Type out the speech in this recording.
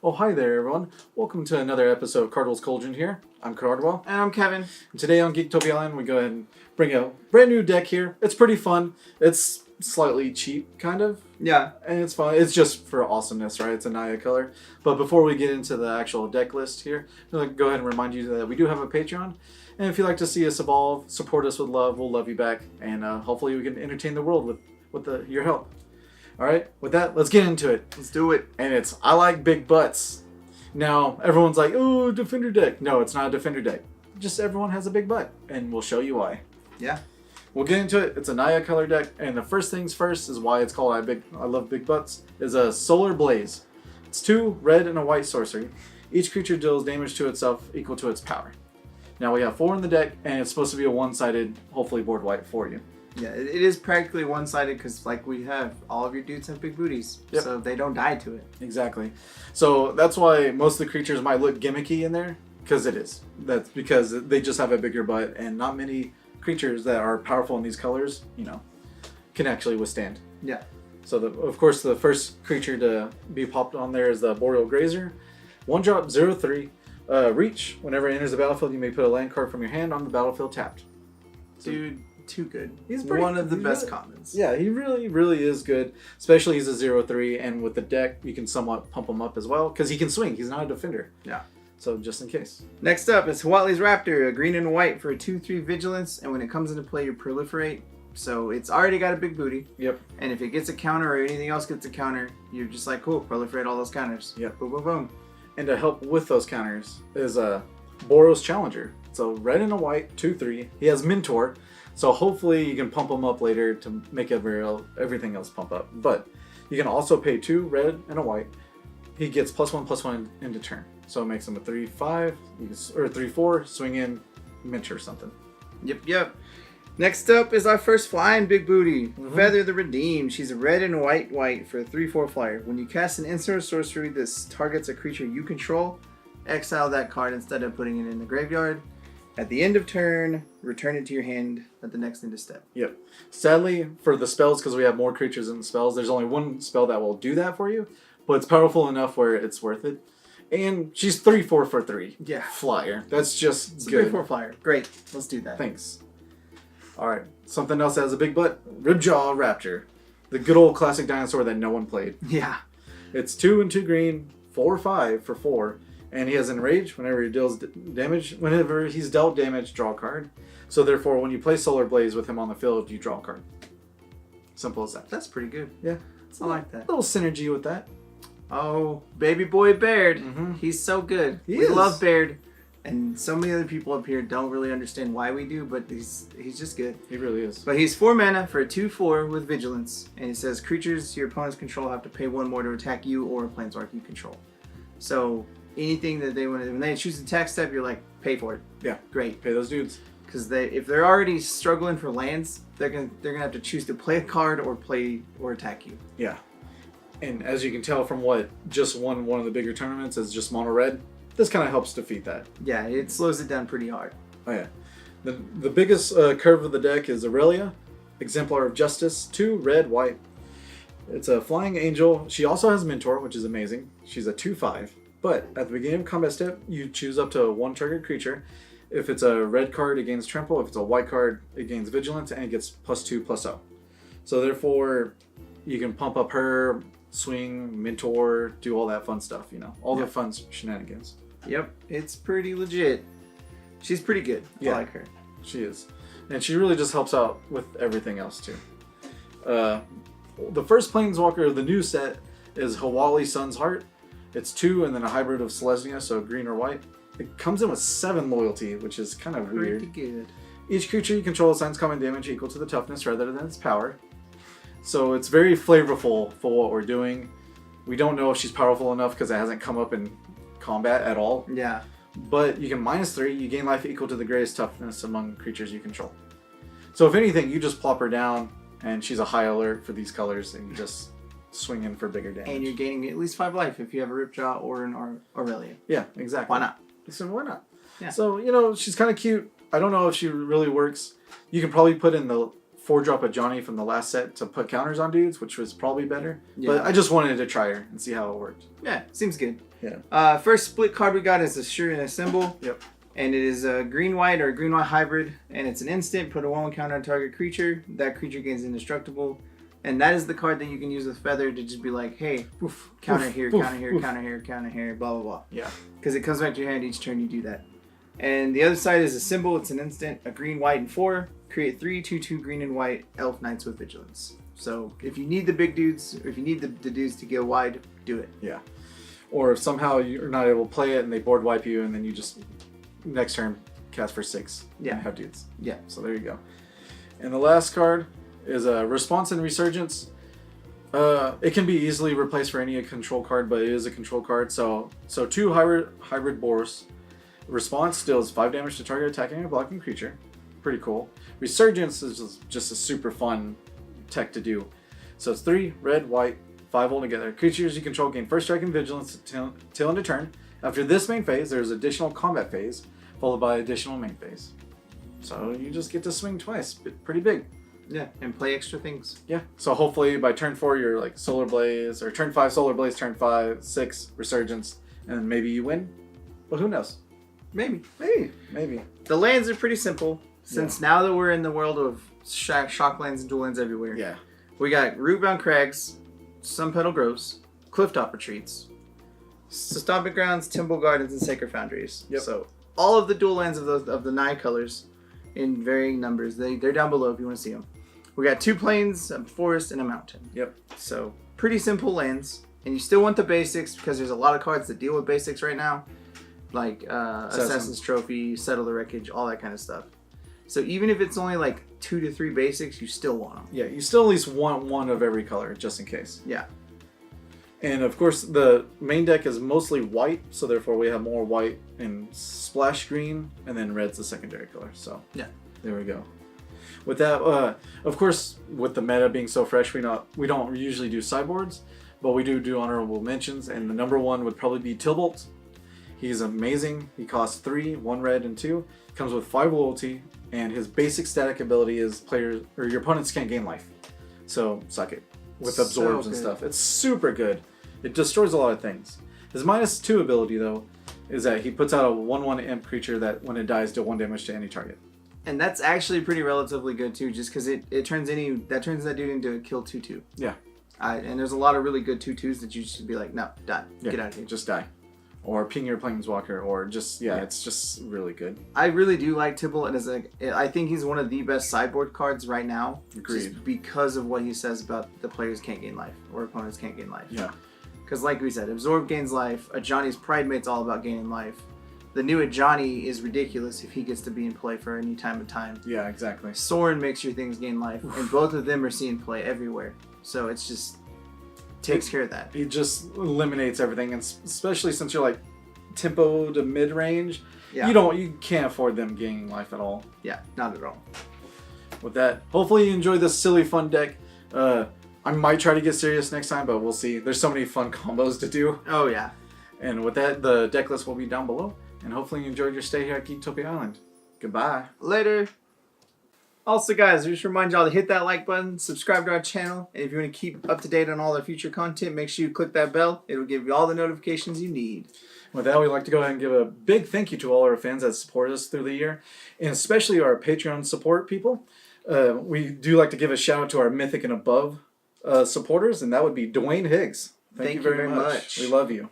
Oh, hi there, everyone. Welcome to another episode of Cardwell's Cauldron here. I'm Cardwell. And I'm Kevin. And today on Geektopia Island, we go ahead and bring a brand new deck here. It's pretty fun. It's slightly cheap, kind of. Yeah. And it's fun. It's just for awesomeness, right? It's a Naya color. But before we get into the actual deck list here, I'm going to go ahead and remind you that we do have a Patreon. And if you'd like to see us evolve, support us with love, we'll love you back. And hopefully we can entertain the world with your help. All right, with that, let's get into it. Let's do it. And it's I like big butts. Now, everyone's like, oh, defender deck. No, it's not a defender deck. Just everyone has a big butt, and we'll show you why. Yeah. We'll get into it. It's a Naya color deck, and the first things first is why it's called I love big butts, is a Solar Blaze. It's 2 red and a white sorcery. Each creature deals damage to itself equal to its power. Now we have 4 in the deck, and it's supposed to be a one-sided, hopefully board wipe for you. Yeah, it is practically one-sided because, like we have, all of your dudes have big booties, yep. So they don't die to it. Exactly. So that's why most of the creatures might look gimmicky in there, because it is. That's because they just have a bigger butt, and not many creatures that are powerful in these colors, can actually withstand. Yeah. So, of course, the first creature to be popped on there is the Arboreal Grazer. 1-drop, 0/3. Reach. Whenever it enters the battlefield, you may put a land card from your hand on the battlefield tapped. So, dude, too good. He's one of the best commons. Yeah, he really, really is good. Especially he's a 0/3, and with the deck, you can somewhat pump him up as well, because he can swing. He's not a defender. Yeah. So, just in case. Next up is Huatli's Raptor, a green and white for a 2/3 vigilance, and when it comes into play, you proliferate. So it's already got a big booty. Yep. And if it gets a counter or anything else gets a counter, you're just like, cool, proliferate all those counters. Yep. Boom, boom, boom. And to help with those counters is a Boros Challenger. So red and a white, 2/3. He has Mentor, so hopefully you can pump him up later to make everything else pump up. But you can also pay 2 red and a white. He gets +1/+1 into turn. So it makes him a 3/5 or 3/4, swing in, Mentor something. Yep. Next up is our first flying big booty, Feather the Redeemed. She's a red and white for a 3/4 flyer. When you cast an instant or sorcery that targets a creature you control, exile that card instead of putting it in the graveyard. At the end of turn, return it to your hand at the next end of step. Yep. Sadly, for the spells, because we have more creatures in the spells, there's only one spell that will do that for you, but it's powerful enough where it's worth it. And she's 3/4 for 3. Yeah. Flyer. That's just it's good. 3/4 flyer. Great. Let's do that. Thanks. Alright. Something else that has a big butt. Ripjaw Raptor. The good old classic dinosaur that no one played. Yeah. It's 2 and 2 green, 4/5 for 4. And he has Enrage. Whenever he deals damage, whenever he's dealt damage, draw a card. So therefore, when you play Solar Blaze with him on the field, you draw a card. Simple as that. That's pretty good. Yeah. I like that. A little synergy with that. Oh, baby boy Baird. Mm-hmm. He's so good. He we is. love Baird. And so many other people up here don't really understand why we do, but he's just good. He really is. But he's 4 mana for a 2/4 with Vigilance. And it says creatures your opponents control have to pay 1 more to attack you or a planeswalker you control. So anything that they want to, when they choose attack step, you're like, pay for it. Yeah. Great. Pay those dudes. Because if they're already struggling for lands, they're gonna have to choose to play a card or attack you. Yeah. And as you can tell from what just won one of the bigger tournaments is just mono red, this kind of helps defeat that. Yeah, it slows it down pretty hard. Oh yeah. The biggest curve of the deck is Aurelia, Exemplar of Justice, 2 red, white. It's a flying angel. She also has Mentor, which is amazing. She's a 2/5. But at the beginning of combat step, you choose up to 1 target creature. If it's a red card, it gains Trample. If it's a white card, it gains Vigilance, and it gets +2/+0. So therefore, you can pump up her, swing, Mentor, do all that fun stuff, all the fun shenanigans. Yep, it's pretty legit. She's pretty good. Yeah. I like her. She is. And she really just helps out with everything else too. The first Planeswalker of the new set is Huatli Sun's Heart. It's 2 and then a hybrid of Selesnya, so green or white. It comes in with 7 loyalty, which is kind of weird. Pretty good. Each creature you control assigns common damage equal to the toughness rather than its power. So it's very flavorful for what we're doing. We don't know if she's powerful enough because it hasn't come up in combat at all. Yeah. But you can -3, you gain life equal to the greatest toughness among creatures you control. So if anything, you just plop her down, and she's a high alert for these colors, and you just swing in for bigger damage. And you're gaining at least 5 life if you have a Ripjaw or an Aurelia. Yeah, exactly. Why not? So why not? Yeah. So, she's kind of cute. I don't know if she really works. You can probably put in the 4-drop a Johnny from the last set to put counters on dudes, which was probably better. Yeah. But I just wanted to try her and see how it worked. Yeah, seems good. Yeah. First split card we got is a Sure and a Symbol. Yep. And it is a green-white or green-white hybrid. And it's an instant. Put a 1/1 counter on target creature. That creature gains indestructible. And that is the card that you can use with Feather to just be like, hey, counter here, counter here, counter here, counter here, blah, blah, blah. Yeah. Because it comes back to your hand each turn you do that. And the other side is a Symbol. It's an instant, a green, white, and 4. Create 3 2/2 green and white elf knights with vigilance. So if you need the big dudes, or if you need the dudes to go wide, do it. Yeah. Or if somehow you're not able to play it and they board wipe you, and then you just next turn cast for 6. Yeah. And have dudes. Yeah. So there you go. And the last card is a Response and Resurgence. It can be easily replaced for any control card, but it is a control card. So 2 hybrid Boros. Response deals 5 damage to target attacking or blocking creature. Pretty cool. Resurgence is just a super fun tech to do. So it's 3 red, white, 5 altogether. Creatures you control gain first strike and vigilance till end of turn. After this main phase, there's additional combat phase, followed by additional main phase. So you just get to swing twice. Pretty big. Yeah, and play extra things. Yeah. So hopefully by turn 4 you're like Solar Blaze, or turn 5 Solar Blaze, turn 5, 6 Resurgence, and maybe you win. But who knows? Maybe. Maybe. The lands are pretty simple. Since now that we're in the world of shock lands and dual lands everywhere. Yeah. We got Rootbound Crags, Sunpetal Groves, Clifftop Retreats, Stomping Grounds, Temple Gardens, and Sacred Foundries. Yep. So all of the dual lands of the 9 colors in varying numbers. They're down below if you want to see them. We got 2 plains, a forest, and a mountain. Yep. So pretty simple lands. And you still want the basics because there's a lot of cards that deal with basics right now. Like Assassin's Trophy, Settle the Wreckage, all that kind of stuff. So even if it's only like 2 to 3 basics, you still want them. Yeah, you still at least want one of every color, just in case. Yeah. And of course, the main deck is mostly white, so therefore we have more white and splash green, and then red's the secondary color. So yeah, there we go. With that, of course, with the meta being so fresh, we don't usually do sideboards, but we do honorable mentions, and the number 1 would probably be Tibalt. He's amazing. He costs 3, 1 red and 2. Comes with 5 loyalty, and his basic static ability is your opponents can't gain life. So suck it. With absorbs and stuff. It's super good. It destroys a lot of things. His -2 ability though is that he puts out a 1/1 imp creature that when it dies deal 1 damage to any target. And that's actually pretty relatively good too, just because it turns that dude into a kill 2/2. Yeah. And there's a lot of really good 2/2s that you should be like, no, die. Yeah, get out of here. Just die. Or ping your planeswalker, or just it's just really good. I really do like Tibalt, and I think he's one of the best sideboard cards right now. Agreed. Just because of what he says about the players can't gain life, or opponents can't gain life. Yeah. Because like we said, Absorb gains life. Ajani's Pridemate's all about gaining life. The new Ajani is ridiculous if he gets to be in play for any time of time. Yeah, exactly. Sorin makes your things gain life, and both of them are seen play everywhere. So it's just takes care of that. He just eliminates everything, and especially since you're like tempo to mid range, you can't afford them gaining life at all. Yeah, not at all. With that, hopefully you enjoy this silly fun deck. I might try to get serious next time, but we'll see. There's so many fun combos to do. Oh yeah. And with that, the deck list will be down below. And hopefully you enjoyed your stay here at Geektopia Island. Goodbye. Later. Also, guys, just remind y'all to hit that like button, subscribe to our channel, and if you want to keep up to date on all the future content, make sure you click that bell. It'll give you all the notifications you need. With that, we'd like to go ahead and give a big thank you to all our fans that support us through the year, and especially our Patreon support people. We do like to give a shout out to our Mythic and Above supporters, and that would be Dwayne Higgs. Thank you very much. We love you.